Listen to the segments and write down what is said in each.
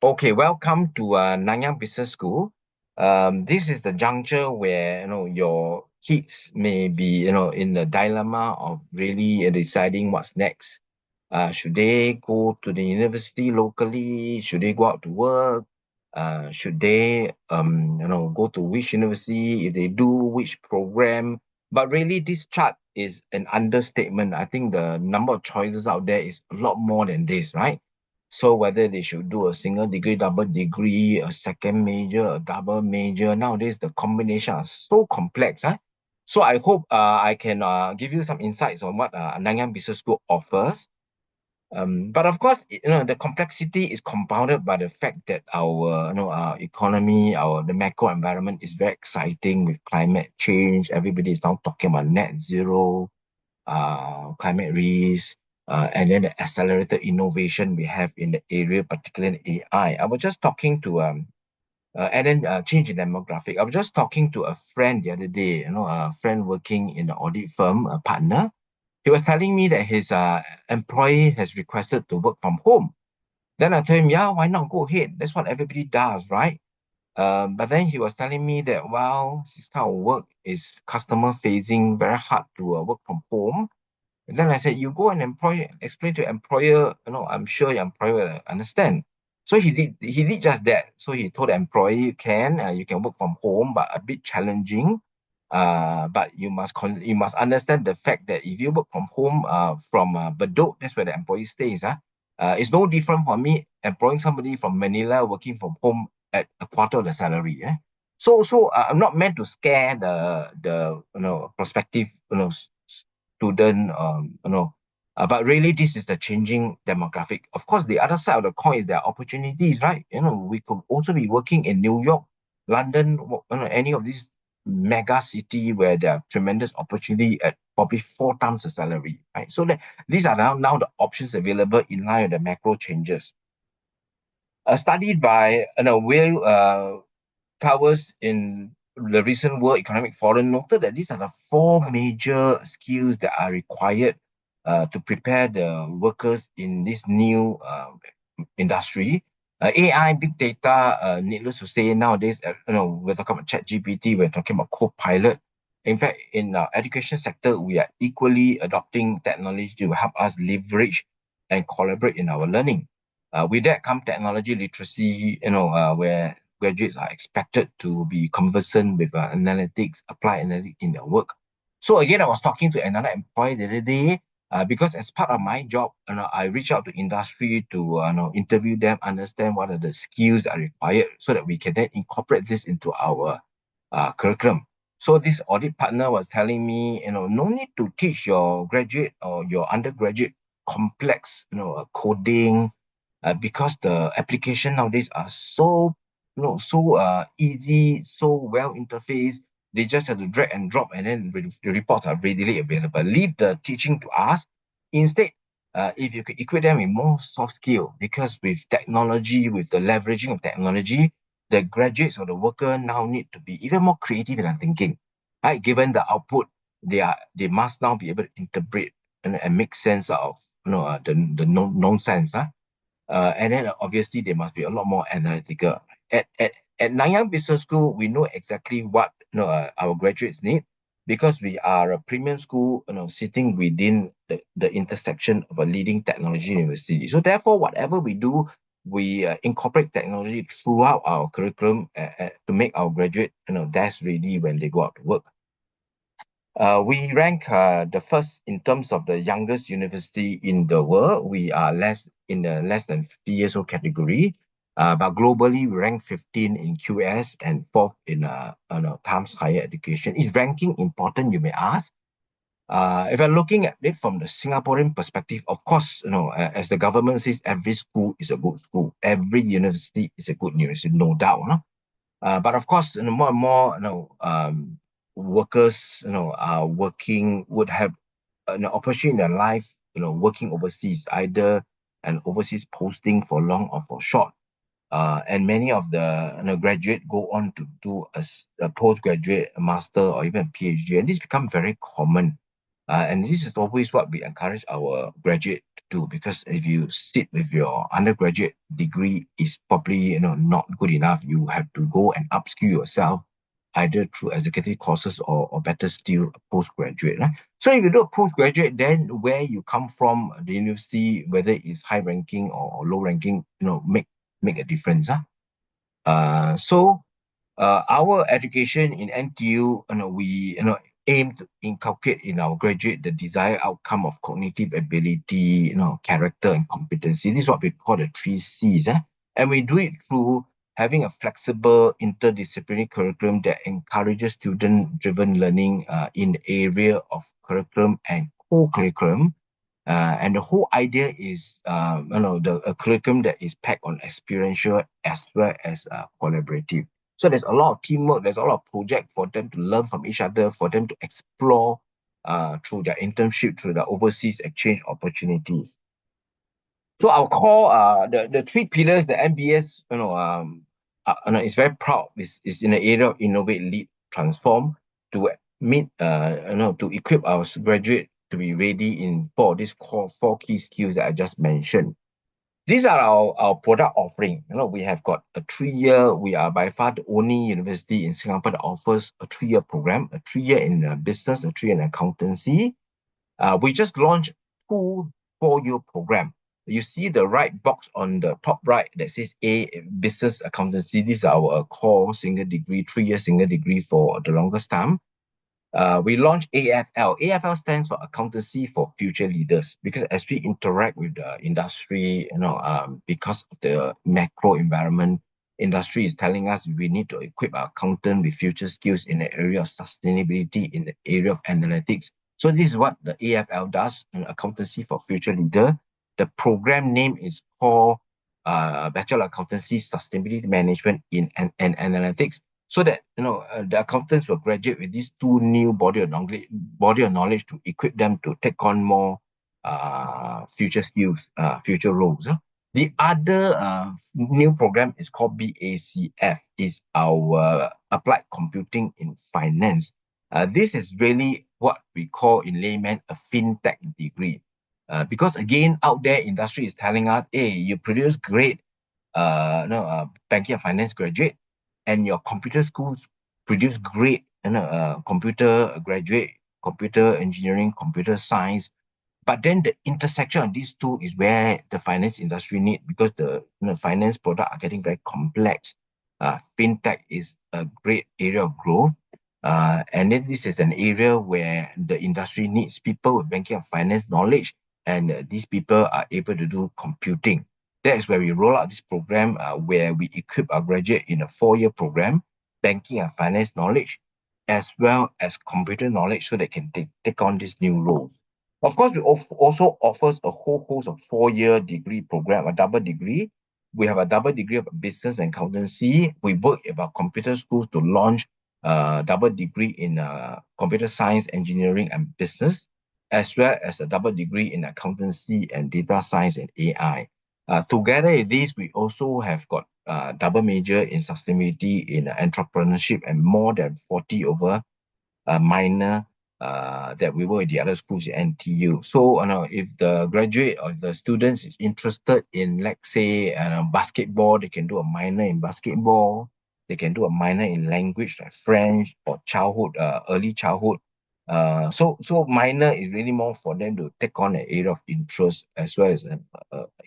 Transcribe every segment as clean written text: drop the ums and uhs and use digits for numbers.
Okay, welcome to Nanyang Business School. This is the juncture where your kids may be in the dilemma of really deciding what's next. Should they go to the university locally? Should they go out to work? Should they go to which university? If they do, which program? But really, this chart is an understatement. I think the number of choices out there is a lot more than this, right? So whether they should do a single degree, double degree, a second major, a double major, nowadays the combination are so complex. Huh? So I hope I can give you some insights on what Nanyang Business School offers. But of course, the complexity is compounded by the fact that our economy, the macro environment is very exciting with climate change. Everybody is now talking about net zero, climate risk, and then the accelerated innovation we have in the area, particularly in AI. I was just talking to and then change in demographic. I was just talking to a friend the other day, a friend working in the audit firm, a partner. He was telling me that his employee has requested to work from home. Then I told him, yeah, why not? Go ahead. That's what everybody does, right? But then he was telling me that, well, this kind of work is customer facing, very hard to work from home. And then I said, you go and explain to employer, I'm sure your employer will understand. So he did just that. So he told the employee, you can work from home, but a bit challenging. But you must understand the fact that if you work from home, from Bedok, that's where the employee stays. It's no different for me employing somebody from Manila working from home at a quarter of the salary. So I'm not meant to scare the prospective student, but really this is the changing demographic. Of course, the other side of the coin is there are opportunities, right? We could also be working in New York, London, any of these mega city where there are tremendous opportunity at probably four times the salary, right? So these are now the options available in line with the macro changes. A study by Will Towers in the recent World Economic Forum noted that these are the four major skills that are required to prepare the workers in this new industry. AI, big data, needless to say, nowadays, we're talking about ChatGPT, we're talking about Copilot. In fact, in our education sector, we are equally adopting technology to help us leverage and collaborate in our learning. With that come technology literacy, where graduates are expected to be conversant with analytics, applied analytics in their work. So again, I was talking to another employee the other day, because as part of my job, I reach out to industry to interview them, understand what are the skills that are required, so that we can then incorporate this into our curriculum. So this audit partner was telling me, no need to teach your graduate or your undergraduate complex, coding, because the application nowadays are so easy, so well interfaced. They just have to drag and drop, and then the reports are readily available. Leave the teaching to us. Instead, if you could equip them with more soft skill, because with technology, with the leveraging of technology, the graduates or the worker now need to be even more creative in their thinking. Right? Given the output, they must now be able to interpret and make sense of the nonsense. And then obviously they must be a lot more analytical. At Nanyang Business School, we know exactly what our graduates need, because we are a premium school, sitting within the intersection of a leading technology university. So therefore, whatever we do, we incorporate technology throughout our curriculum to make our graduate, desk ready when they go out to work. We rank the first in terms of the youngest university in the world. We are less than 50 years old category. But globally, we rank 15 in QS and fourth in Times Higher Education. Is ranking important, you may ask? If you're looking at it from the Singaporean perspective, of course, as the government says, every school is a good school. Every university is a good university, no doubt. No? But of course, more and more, workers, are would have an opportunity in their life, working overseas, either an overseas posting for long or for short. And many of the graduate go on to do a postgraduate, a master, or even a PhD, and this become very common. And this is always what we encourage our graduate to do, because if you sit with your undergraduate degree is probably not good enough. You have to go and upskill yourself either through executive courses or better still postgraduate. Right? So if you do a postgraduate, then where you come from, the university, whether it's high ranking or low ranking, make a difference. So our education in NTU, we aim to inculcate in our graduate the desired outcome of cognitive ability, character and competency. This is what we call the three C's. And we do it through having a flexible interdisciplinary curriculum that encourages student-driven learning in the area of curriculum and co-curriculum. And the whole idea is, a curriculum that is packed on experiential as well as collaborative. So there's a lot of teamwork, there's a lot of project for them to learn from each other, for them to explore through their internship, through the overseas exchange opportunities. So our core, the three pillars, the NBS, is very proud. Is in the area of innovate, lead, transform to meet, to equip our graduate to be ready for these core four key skills that I just mentioned. These are our product offering. We have got a 3-year. We are by far the only university in Singapore that offers a 3-year program, a 3-year in business, a 3-year in accountancy. We just launched 2 4-year program. You see the right box on the top right that says A, business accountancy. This is our core single degree, 3-year single degree for the longest time. We launched AFL. AFL stands for Accountancy for Future Leaders, because as we interact with the industry, because of the macro environment, industry is telling us we need to equip our accountant with future skills in the area of sustainability, in the area of analytics. So this is what the AFL does, an Accountancy for Future Leader. The program name is called Bachelor Accountancy Sustainability Management in and Analytics, so that the accountants will graduate with these 2 new body of knowledge to equip them to take on more future skills, future roles. The other new program is called BACF, is our Applied Computing in Finance. This is really what we call in layman a fintech degree. Because again, out there, industry is telling us, hey, you produce great banking and finance graduate, and your computer schools produce great computer graduate, computer engineering, computer science. But then the intersection of these two is where the finance industry need, because the finance product are getting very complex. Fintech is a great area of growth. And then this is an area where the industry needs people with banking and finance knowledge, and these people are able to do computing. That is where we roll out this program, where we equip our graduate in a 4-year program, banking and finance knowledge, as well as computer knowledge, so they can take on these new roles. Of course, we also offers a whole host of 4-year degree program, a double degree. We have a double degree of business and accountancy. We work with our computer schools to launch a double degree in computer science, engineering, and business, as well as a double degree in accountancy and data science and AI. Together with this, we also have got double major in sustainability, in entrepreneurship, and more than 40 over minor that we work with the other schools in NTU. So, if the graduate or the students is interested in, let's say, basketball, they can do a minor in basketball. They can do a minor in language like French or childhood, early childhood. So minor is really more for them to take on an area of interest, as well as an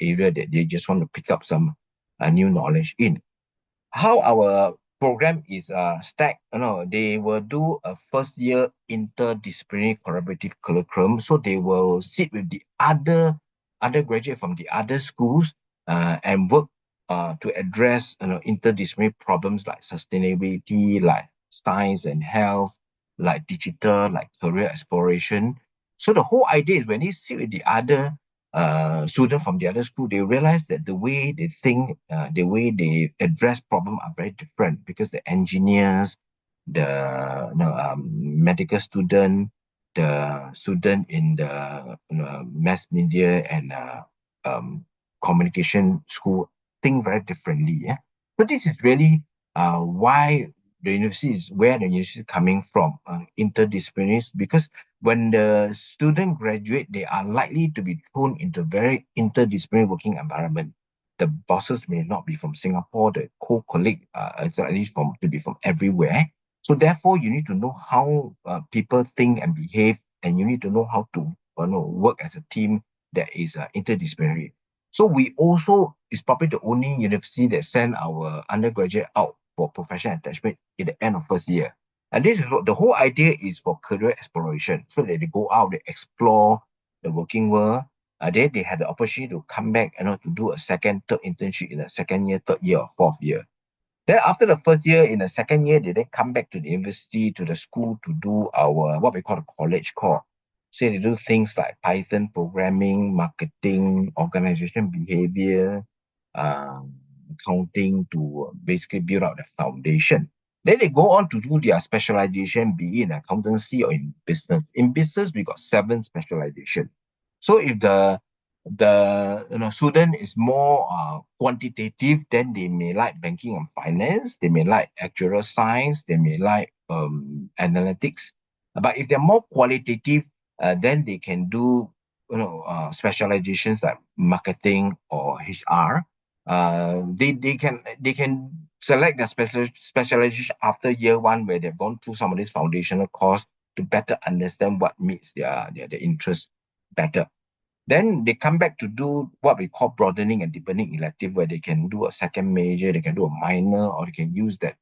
area that they just want to pick up some new knowledge in. How our program is stacked, they will do a 1st-year interdisciplinary collaborative curriculum. So they will sit with the other undergraduate from the other schools and work to address interdisciplinary problems like sustainability, like science and health, like digital, like career exploration. So the whole idea is when they sit with the other student from the other school, they realize that the way they think, the way they address problem are very different, because the engineers, the medical student, the student in the mass media and communication school think very differently. Yeah, but this is really why the university is coming from, interdisciplinaries, because when the student graduate, they are likely to be thrown into a very interdisciplinary working environment. The bosses may not be from Singapore, the co-colleague is at least to be from everywhere. So therefore, you need to know how people think and behave, and you need to know how to work as a team that is interdisciplinary. So we also is probably the only university that send our undergraduate out for professional attachment at the end of first year. And this is what the whole idea is for career exploration, so that they go out, they explore the working world. Then they had the opportunity to come back and to do a second, third internship in the second year, third year, or fourth year. Then after the first year, in the second year, they then come back to the university, to the school to do our what we call a college core. So they do things like Python programming, marketing, organization behavior, accounting to basically build out the foundation. Then they go on to do their specialization, be it in accountancy or in business. In business, we got 7 specialization. So if the student is more quantitative, then they may like banking and finance, they may like actuarial science, they may like analytics. But if they're more qualitative, then they can do specializations like marketing or HR. They can select their specialization after year one, where they've gone through some of this foundational course to better understand what meets their interest better. Then they come back to do what we call broadening and deepening elective, where they can do a second major, they can do a minor, or they can use that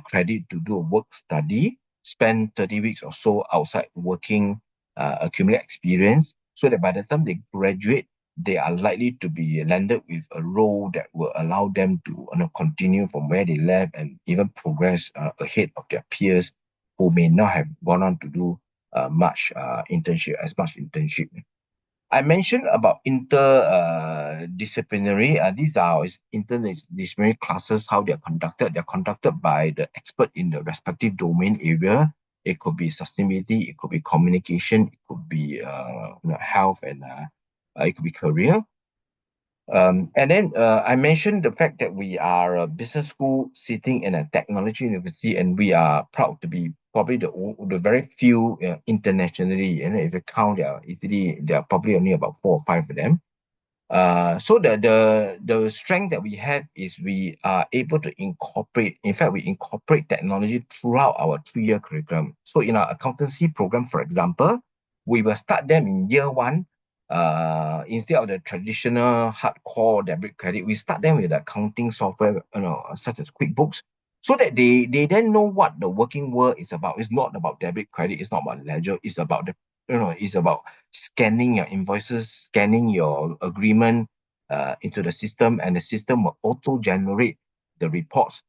credit to do a work study, spend 30 weeks or so outside working, accumulate experience, so that by the time they graduate, they are likely to be landed with a role that will allow them to continue from where they left and even progress ahead of their peers who may not have gone on to do much internship. I mentioned about interdisciplinary. These are interdisciplinary classes, how they're conducted. They're conducted by the expert in the respective domain area. It could be sustainability, it could be communication, it could be health, and it could be career. And then I mentioned the fact that we are a business school sitting in a technology university, and we are proud to be probably the very few internationally. And if you count, there are probably only about 4 or 5 of them. So the strength that we have is we are able to incorporate. In fact, we incorporate technology throughout our 3-year curriculum. So in our accountancy program, for example, we will start them in year one. Instead of the traditional hardcore debit credit, we start them with accounting software, such as QuickBooks, so that they then know what the working world is about. It's not about debit credit. It's not about ledger. It's about it's about scanning your invoices, scanning your agreement into the system, and the system will auto generate the reports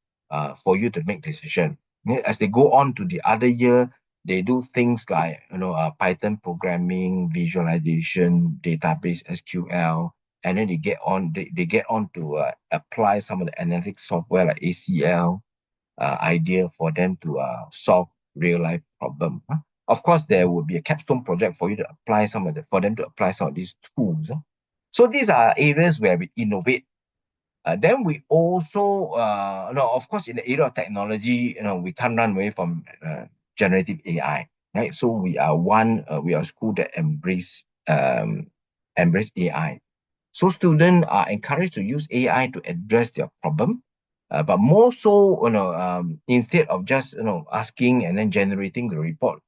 for you to make decision. As they go on to the other year, they do things like Python programming, visualization, database SQL, and then they get on to apply some of the analytics software like ACL idea for them to solve real life problem. Of course, there will be a capstone project for you to apply for them to apply some of these tools. So these are areas where we innovate. Then we also, of course, in the area of technology, we can't run away from generative AI, right? So we are a school that embrace AI. So students are encouraged to use AI to address their problem, but more so, instead of just asking and then generating the report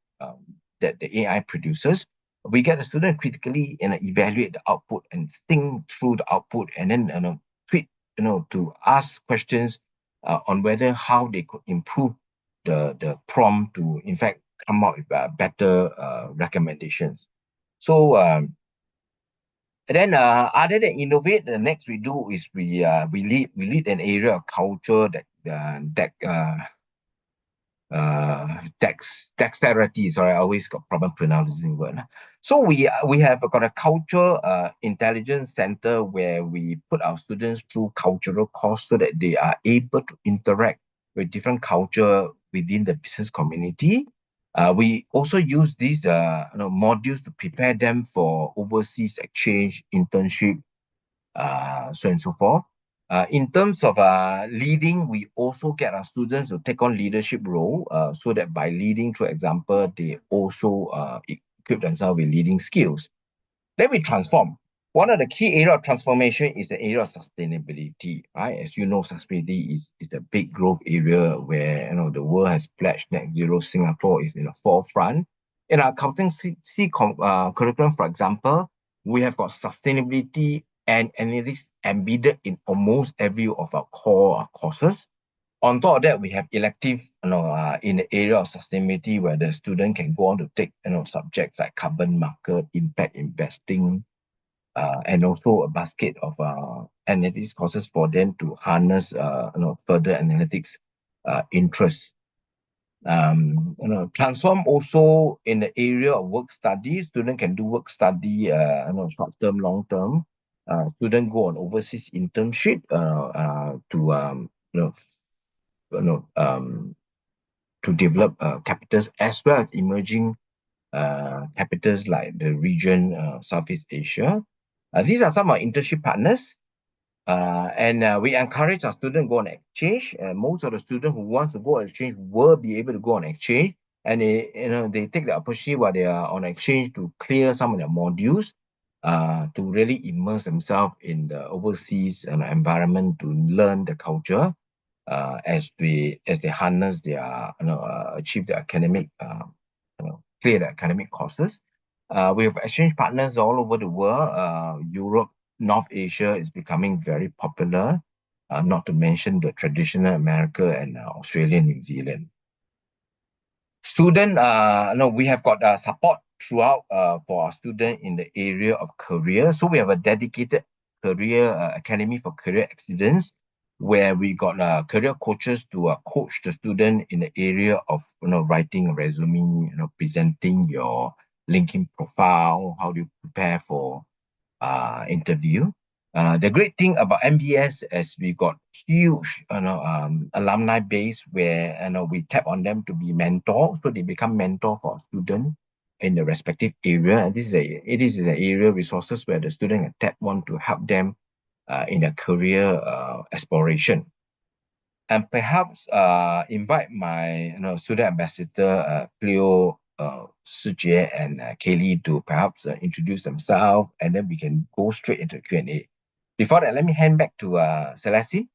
that the AI produces, we get the student critically evaluate the output and think through the output, and then tweak, to ask questions on whether how they could improve the prompt to in fact come up with better recommendations. So and then other than innovate, the next we do is we lead an area of culture dexterity. Sorry, I always got problem pronouncing word. So we have got a culture intelligence center where we put our students through cultural course so that they are able to interact with different culture within the business community. We also use these modules to prepare them for overseas exchange, internship, so and so forth. In terms of leading, we also get our students to take on leadership role, so that by leading through example, they also equip themselves with leading skills. Then we transform. One of the key area of transformation is the area of sustainability, right? As you know, sustainability is a big growth area where the world has pledged net zero. Singapore is in the forefront. In our accountancy curriculum, for example, we have got sustainability and analytics embedded in almost every of our core courses. On top of that, we have elective, in the area of sustainability where the student can go on to take, subjects like carbon market, impact investing, and also a basket of analytics courses for them to harness, further analytics interest. Transform also in the area of work study. Student can do work study, short term, long term. Student go on overseas internship to you know, to develop capitals as well as emerging capitals like the region Southeast Asia. These are some of our internship partners. And we encourage our students go on exchange. Most of the students who want to go on exchange will be able to go on exchange, and they take the opportunity while they are on exchange to clear some of their modules, to really immerse themselves in the overseas environment to learn the culture, as they harness their achieve their academic clear the academic courses. We have exchange partners all over the world. Europe, North Asia is becoming very popular, not to mention the traditional America and Australia, New Zealand. Student, we have got support throughout for our student in the area of career. So we have a dedicated career academy for career excellence, where we got career coaches to coach the student in the area of writing a resume, presenting your LinkedIn profile, how do you prepare for interview. The great thing about NBS is we got huge alumni base where we tap on them to be mentor, so they become mentor for student in the respective area. And it is an area resources where the student can tap on to help them in their career exploration. And perhaps invite my student ambassador Cleo, Sijie, and Kaylee to perhaps introduce themselves, and then we can go straight into Q&A. Before that, let me hand back to Celeste.